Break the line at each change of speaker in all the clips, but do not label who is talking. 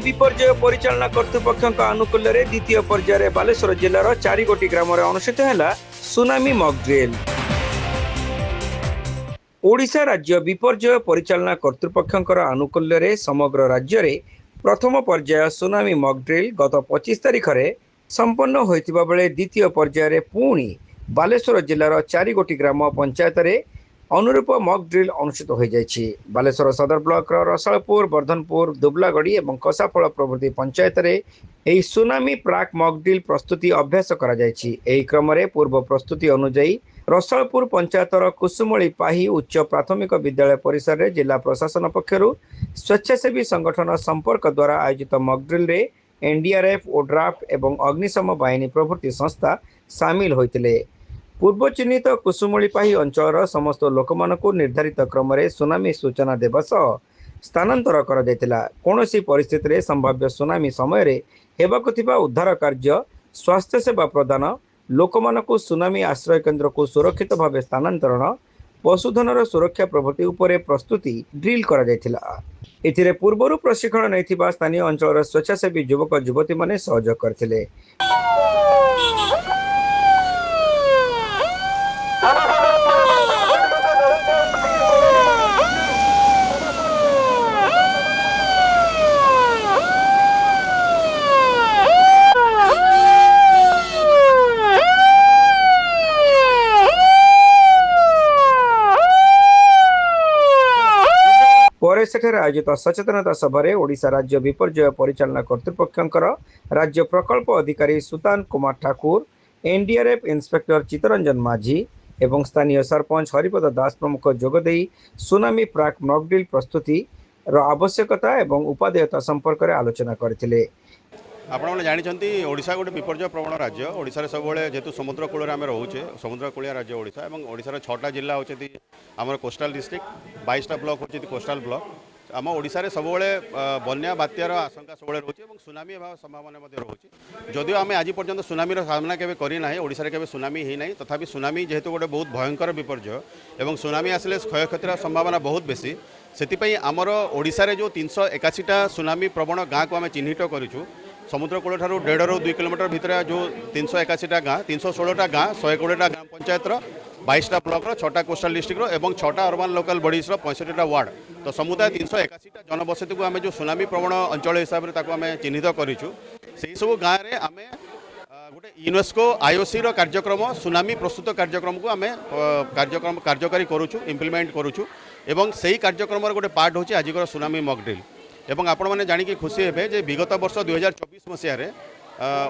विपर्यय परिचालना कर्तृपक्ष आनुकूल्य द्वितीय पर्यायर बालेश्वर जिलार 4 गोटी ग्राम अनुष्ठित है सुनामी मॉक ड्रिल। ओडिशा राज्य विपर्यय परिचालना कर्तृपक्ष आनुकूल्य समग्र राज्य में प्रथम पर्याय सुनामी मॉक ड्रिल गत 25 तारिख में संपन्न होइतिबा बेले द्वितीय पर्यायर पुणी बालेश्वर जिलार 4 गोटी ग्राम पंचायत रे अनुरूप मॉक ड्रिल अनुष्ठित हो जाइछि। बालेश्वर सदर ब्लॉक रसालपुर, वर्धनपुर, दुबलागड़ी और कसाफल प्रभृति पंचायत रे एही सुनामी प्राक मॉक ड्रिल प्रस्तुति अभ्यास करा जाइछि। एही क्रम रे पूर्व प्रस्तुति अनुଯାयी रसालपुर पंचायतर कुसुमली पाही उच्च प्राथमिक विद्यालय परिसर रे जिला प्रशासन पक्षरु स्वेच्छासेवी संगठन संपर्क द्वारा आयोजित मॉक ड्रिल रे एनडीआरएफ, ओड्राफ्ट एवं अग्निशम बाहिनी प्रभृति संस्था सामिल होइतिले। पूर्व चिन्हित कुसुमलीपाही अंचल समस्त लोकमानकु निर्धारित क्रम में सुनामी सूचना देवा सह स्थानांतर करा जायतिला। कोनोसी परिस्थिति रे संभाव्य सुनामी समय रे हेबाकु थिबा उद्धार कार्य, स्वास्थ्य सेवा प्रदान, लोकमानकु सुनामी आश्रय केन्द्र को सुरक्षित भाव स्थानांतरण, पशुधनर सुरक्षा प्रभृति उपरे प्रस्तुति ड्रिल करा जायतिला। एथिरे पूर्वरु प्रशिक्षण नैथिबा स्थानीय अंचल स्वेच्छासेवी युवक युवती माने सहयोग करथिले। पर सेठारे आयोजित सचेतनता सभा ओडिशा राज्य विपर्यय परिचालना कर्तृपक्ष राज्य प्रकल्प अधिकारी सुतान कुमार ठाकुर, एनडीआरएफ इंस्पेक्टर चित्तरंजन माझी एवं स्थानीय सरपंच हरिपद दास प्रमुख जोगदे सुनामी प्राक मॉक ड्रिल प्रस्तुति आवश्यकता एवं उपादेयता संपर्क में आलोचना करथिले।
आपने जानते ओडिशा गोटे विपर्यय प्रवण राज्य। ओडिशा सब जेहेतु समुद्र कूल आम रोचे, समुद्र कूलिया राज्य ओडिशा और ओडिशार 6टा जिला होती आम कोस्टाल डिस्ट्रिक्ट, 22टा ब्लॉक होती कोस्टाल ब्लॉक। आम ओडिशा सब बन्या बात्यार आशंका सब रोचे और सुनामी संभावना रोचे। जदिव आम आज पर्यंत सुनामीर सामना केवे करना, ओडिशा केवे सुनामी ही ना, तथापि सुनामी जेहेतु गोटे बहुत भयंकर विपर्यय और सुनामी आसिले क्षय क्षतिर संभावना बहुत बेसी। से आमर ओडिशा रे जो 381टा सुनामी प्रवण गाँ को आम चिन्हित करूँ। समुद्र कूल ठारू 1.5 ରୁ 2 किलोमीटर भितर जो 381टा गाँ, 316टा गाँ, 120टा ग्राम पंचायत, 22टा ब्लॉक, 6टा कोस्टाल डिस्ट्रिक्ट और 6टा अर्बान लोकल बॉडीज 65टा वार्ड, तो समुदाय 381टा जनबसती को आम जो सुनामी प्रवण अंचल हिसाब से आम चिन्हित करूँ। से सब गाँव में आम गोटे यूनेस्को आईओसी कार्यक्रम सुनामी प्रस्तुत कार्यक्रम को आम कार्यकारी करूँ, इम्प्लीमेंट करूँ और से कार्यक्रम गोटे पार्ट होची आजिकर सुनामी मॉक ड्रिल। एवं आपण मैंने जानिकी खुशी हे जे विगत वर्ष 2024 मसीह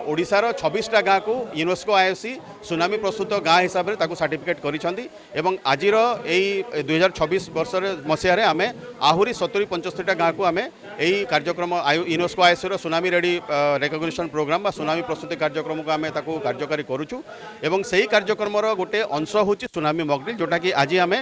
ओडिशार 26टा गाँ को यूनेस्को आईओसी सुनामी प्रस्तुत गाँ हिसाब से ताकू सर्टिफिकेट करिसेंती एवं आजिर एई 2026 वर्ष मसीह आम आहरी 70-75टा गाँ को आम यही कार्यक्रम UNESCO IOC tsunami ready recognition program बा सुनामी प्रस्तुति कार्यक्रम को आम ताकू कार्यकारी करूँ एवं सही कार्यक्रम गोटे अंश होची सुनामी मॉक ड्रिल, जोटा कि आज आम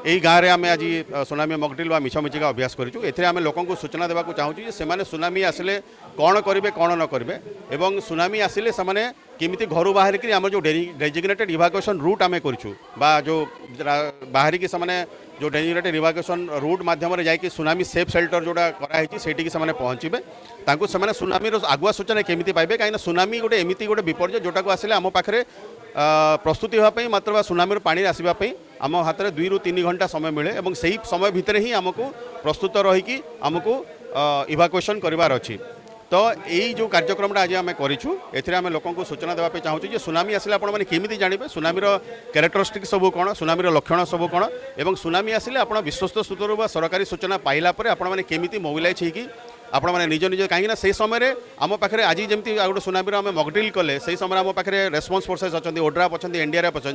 यही गाँव में आम आज सुनामी मॉक ड्रिल व मिछमिछिका अभ्यास करूँ। एथिरे आम लोक सूचना देवाक चाहूँ से सुनामी आसिले कौन करेंगे कौन न करेंगे एवं सुनामी आसिले से केमिति घर बाहर कि आम जो डेजिग्नेटेड इवाकुएसन रूट आम करूँ बा जो बाहर की जो डेजिग्नेटेड इवाकुएसन रूट माध्यम जाकि सुनामी सेफ सेल्टर जोड़ा कराई से पहुँचे तांको से सुनामी आगुआ सूचना केमिति पाइबे कहीं सुनामी गोटे एमती गोटे विपर्यय जोटा को आसिले आम पाखे प्रस्तुति होगापी मात्र सुनामी पानी आसवाई आम हाथ में 2 ରୁ 3 घंटा समय मिले और से समय भितर ही आमको प्रस्तुत रहीकि आमको इवाकुएसन करार अच्छी। तो यही जो कार्यक्रम आज आम करूँ एथिरे आम लोक सूचना देवाई चाहूँ सुनामी आसिले आपने केमिति जानवे सुनामीर क्यारेक्टरिस्टिक सब कौन, सुनामीर लक्षण सब कौन और सुनामी आसिले आप विश्वस्त सूत्रु बा सरकारी सूचना पाइला आपने केमिति मोबिलाइज होगी आपण मैंने निज निज कहीं से समय आम पाखे आज जमी गोटे सुनामी आम मॉक ड्रिल कले से समय आम पाखे रेस्पॉन्स फोर्सेस अच्छा, ओड्राफ अच्छा, एनडीआरएफ अच्छा,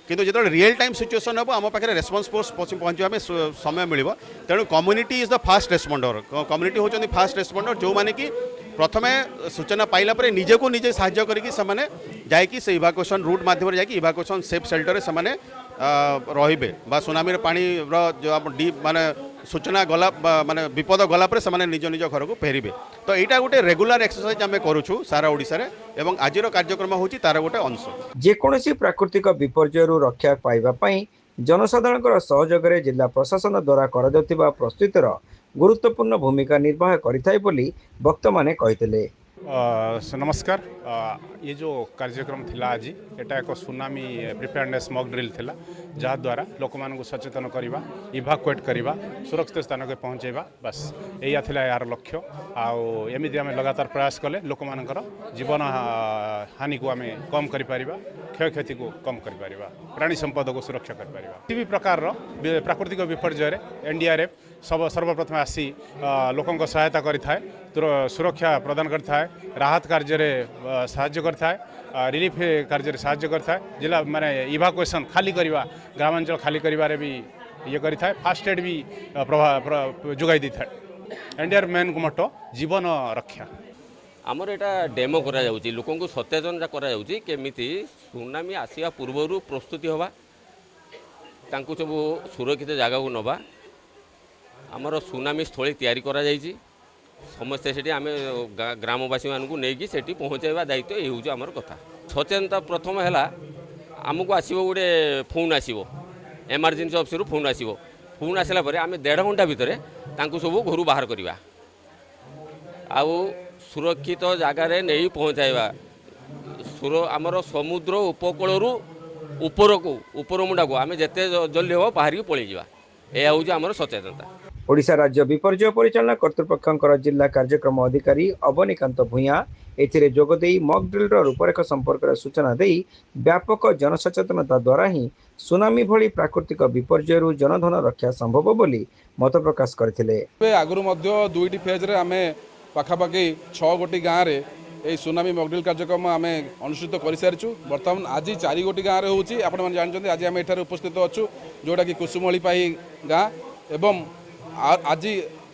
किंतु जो रियल टाइम सिचुएसन हम आम पाखे रेस्पॉन्स फोर्स पहुँचा समय मिल तेणु community is the fast responder. Community होती फास्ट रेस्पॉन्डर जो मैंने कि प्रथमे सूचना पाइला परे निजे को निजे साहाय्य करके सेमाने जाइकी से इवाकुएसन रूट माध्यम जाइकी इवाकुएसन सेफ सेल्टर सेमाने रहिबे बा सुनामी पानी जो डीप माने सूचना गला माने विपद गला पर सेमाने निज निज घर को फेरिबे। तो यहाँ गोटे रेगुलर एक्सरसाइज आम करूँ सारा ओडिशा रे एवं आजिर कार्यक्रम होची तार गोटे अंश।
जेकोसी प्राकृतिक विपर्यय रक्षा पाइबा पई जनसाधारण सहयोग जिला प्रशासन द्वारा प्रस्तुतिर ଗୁରୁତ୍ୱପୂର୍ଣ୍ଣ ଭୂମିକା ନିର୍ବାହ କରିଥାଏ ବୋଲି ବକ୍ତାମାନେ କହିଥିଲେ।
नमस्कार। ये जो कार्यक्रम थिला आज एटा एक सुनामी प्रिपेयरनेस मॉक ड्रिल थिला जहाद्वारा लोक मान सचेतन करवा इभाकुएट करवा सुरक्षित स्थान के पहुँचेवा बस या थिला यार लक्ष्य आमती आम लगातार प्रयास कले लोक मानकर जीवन हानि को आम कम कर क्षय क्षति को कम कर प्राणी संपद को सुरक्षा कर किसी भी प्रकार प्राकृतिक विपर्यय एनडीआरएफ सर्वप्रथम आसी लोकों सहायता करें सुरक्षा प्रदान करता है राहत कार्य साहाय्य करता है रिलीफ कार्य साहाय्य करता है जिला माने इवाकुएसन खाली करवा ग्रामांचल खाली करिवारे भी ये करता है फास्ट एड भी जोगाई दी था एनडीआर मेन मोटो जीवन रक्षा
आमर एटा डेमो करा जाउची लोकों को सचेतन करा जाउची केमिति सुनामी आसिया पूर्वरु प्रस्तुति होबा तांकु सब सुरक्षित जगह को नबा आमर सुनामी स्थली तैयारी करा जाइची समस्ते से आम ग्रामवासी मानक नहीं सेठी पहुँचाइबा दायित्व ये हूँ आमर कथा सचेतनता प्रथम है आमको आसो गोटे फोन आसो एमरजेंसी ऑफिस फोन आसो फोन आसला आम 1.5 घंटा भितर सब घर बाहर करवा आउ सुरक्षित जगार नहीं पहुँचाइबा आमर समुद्र उपकूल उपर मुंडा को आम जिते जल्दी हम बाहर पलि जा यह हूँ आमर सचेतनता।
ओडिशा राज्य विपर्यय परिचालना कर्तृपक्षर जिला कार्यक्रम अधिकारी अवनीकांत भूया एथिरे जोगदेई मॉक ड्रिल रूपरेख संपर्क सूचना देई व्यापक जनसचेतनता द्वारा ही सुनामी भली प्राकृतिक विपर्यय जनधन रक्षा संभव बोली मत प्रकाश करथिले।
आगुरु मध्य दुईटी फेज रे आमे पाखापाखि 6 गोटी गाँव में यही सुनामी मॉक ड्रिल कार्यक्रम आम अनुष्ठित कर सारी बर्तमान आज 4 गोटी गाँव में होची आपण माने जानछन्ती आज आम एठारे उपस्थित अच्छु जोटा कि कुसुमळीपाही गाँ एवं आज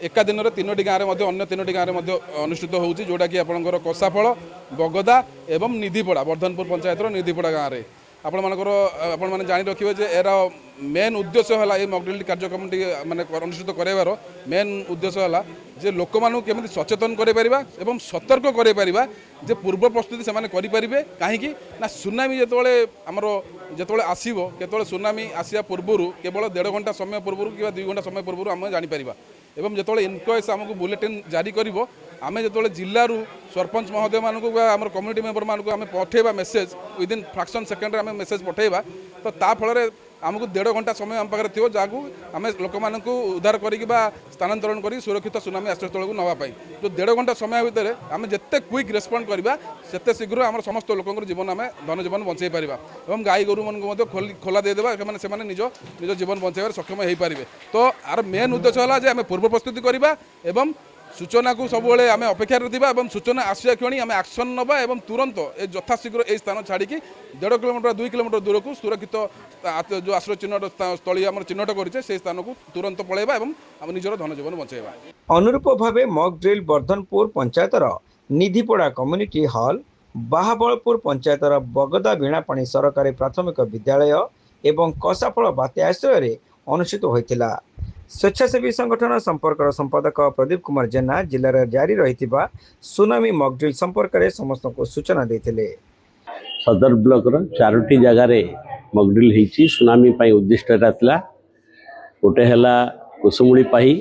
एका दिन में 3टी गाँव में अन्य 3टी गाँव में अनुष्ठित होची जोटा कि आपणकर कसाफल बगदा एवं निधिपड़ा वर्धनपुर पंचायत निधिपड़ा गाँव में आपण मैंने जानी रखिए जे एरा मेन उद्देश्य है ये मॉक ड्रिल कार्यक्रम माने अनुष्ठित कराइबार मेन उद्देश्य है जे लोक मानू केमिति सचेतन करें एवं सतर्क करें जे पूर्व प्रस्तुति से करें कहीं ना सुनामी जिते आमर जिते आसो केतले सुनामी आसिया पूर्वर केवल 1.5 घंटा समय पूर्व कि 2 घंटा समय पूर्व आम जापर एवं जिते इनक्वेस आमको बुलेटिन जारी कर आम जो जिलू सरपंच महोदय मानक आम कम्युनिटी मेंबर मानक आम पठेबा मेसेज विदिन फ्रैक्शन सेकेंड आम मेसेज पठेबा तो ता फल आमको 1.5 घंटा समय आम पाखे थी जहाँ आम लोक मानक उद्धार करवा स्थानांतरण कर सुरक्षित सुनामी आश्रयस्थल को नापी जो 1.5 घंटा समय भितर आम जिते क्विक रेस्पॉन्ड करवा सेते शीघ्र आम समस्त लोक जीवन आम धन जीवन बचाई पारिबा एवं गाई गोरु मानक खोला देदेबा से निज निज जीवन बचाइबार सक्षम हो पारे। तो आर मेन उद्देश्य है आम पूर्व प्रस्तुति करवा एवं सूचना को सब आम अपेक्षा था सूचना आसिया क्षणी आम एक्शन नवा एवं तुरंत यथाशीघ्र यही स्थान छाड़ी 1.5 किलोमीटर 2 किलोमीटर दूर को सुरक्षित जो आश्रय चिन्हट स्थली आम चिन्हट करे से स्थान को तुरंत पलैबा एवं आम निजर धन जीवन बचाइबा।
अनुरूप भावे मॉक ड्रिल वर्धनपुर पंचायतर निधिपड़ा कम्युनिटी हॉल बाहाबलपुर पंचायतर बगदा वीणापाणी सरकारी प्राथमिक विद्यालय एवं कसाफल बात्या आश्रय अनुष्ठित होता। स्वेच्छासेवी संगठन संपर्क संपादक प्रदीप कुमार जेना जिले में जारी रही सुनामी मॉक ड्रिल संपर्क में समस्त को सूचना देते।
सदर ब्लॉक 4टी जगार मॉक ड्रिल होती सुनामी उद्दिष्ट गोटे है कुसुमुड़ीपाही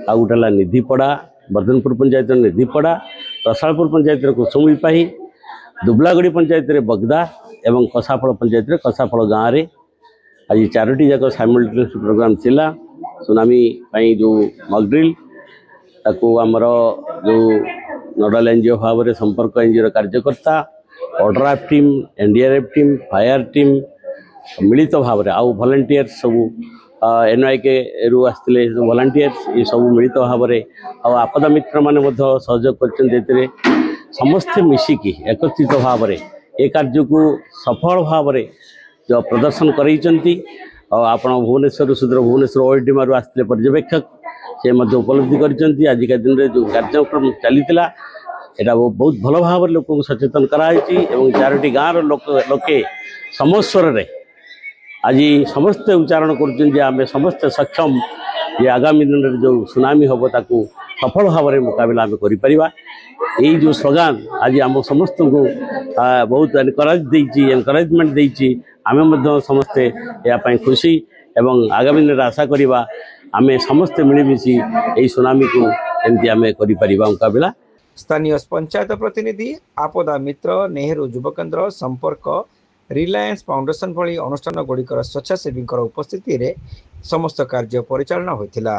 आ गोटे है निधिपड़ा वर्धनपुर पंचायत निधिपड़ा रसालपुर पंचायत कुसुमुड़ीपाही दुबलागड़ी पंचायत बगदा एवं कसाफल पंचायत कसाफल गाँव में आज 4टी जाक साइमल्टेनियस प्रोग्राम थिला सुनामी जो मॉक ड्रिल ताकू आमर जो नोडाल एनजीओ भाव में संपर्क एनजीओ कार्यकर्ता order team NDRF team fire team मिलित भाव में आउ वॉलंटियर्स सब एनआईके रु आसते वॉलंटियर्स ये सब मिलित भाव में आपदा मित्र माने सहयोग कर समस्ते मिसिकी एकत्रित भाव में ए कार्य को सफल भाव में जो प्रदर्शन करते आप भुवनेश्वर सुदूर भुवनेश्वर ओएडीमार आसते पर्यवेक्षक से उपलब्धि कर आजिका दिन में जो कार्यक्रम चलीला यहाँ बहुत भल भाव लोक सचेतन कराई 4टी गाँव लोके समस्वर आज समस्ते उच्चारण कर समस्ते सक्षम ये आगामी दिन में जो सुनामी हम ताकू सफल भाव में मुकाबला आम कर जो स्लोगान आज आम समस्त को बहुत एनकरेजमेंट देती आम समस्ते यापाई खुशी एवं आगामी दिन आशा करवा आमे समस्ते मिलमिशि एई सुनामी को एमती आमे करि परिबा मुकाबिला।
स्थानीय पंचायत प्रतिनिधि आपदा मित्र नेहरू युवकेन्द्र संपर्क रिलायंस फाउंडेशन भली अनुष्ठान गुड़िकर स्वेच्छासेवी उपस्थिति रे समस्त कार्य परिचालना होइथिला।